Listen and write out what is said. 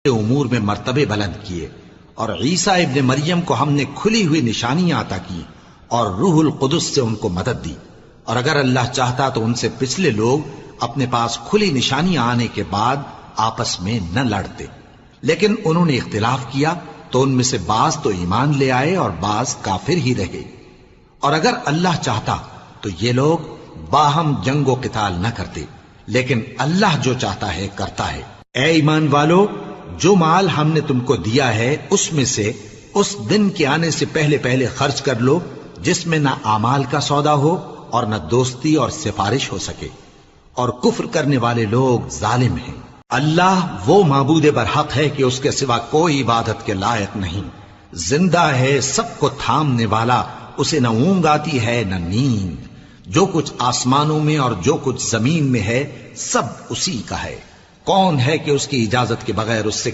امور میں مرتبے بلند کیے، اور عیسیٰ ابن مریم کو ہم نے کھلی ہوئی نشانیاں عطا کی اور روح القدس سے ان کو مدد دی، اور اگر اللہ چاہتا تو ان سے پچھلے لوگ اپنے پاس کھلی نشانیاں آنے کے بعد آپس میں نہ لڑتے، لیکن انہوں نے اختلاف کیا تو ان میں سے بعض تو ایمان لے آئے اور بعض کافر ہی رہے۔ اور اگر اللہ چاہتا تو یہ لوگ باہم جنگ و قتال نہ کرتے، لیکن اللہ جو چاہتا ہے کرتا ہے۔ اے ایمان والو، جو مال ہم نے تم کو دیا ہے اس میں سے اس دن کے آنے سے پہلے پہلے خرچ کر لو جس میں نہ اعمال کا سودا ہو اور نہ دوستی اور سفارش ہو سکے، اور کفر کرنے والے لوگ ظالم ہیں۔ اللہ وہ معبود برحق ہے کہ اس کے سوا کوئی عبادت کے لائق نہیں، زندہ ہے، سب کو تھامنے والا، اسے نہ اونگ آتی ہے نہ نیند، جو کچھ آسمانوں میں اور جو کچھ زمین میں ہے سب اسی کا ہے۔ کون ہے کہ اس کی اجازت کے بغیر اس سے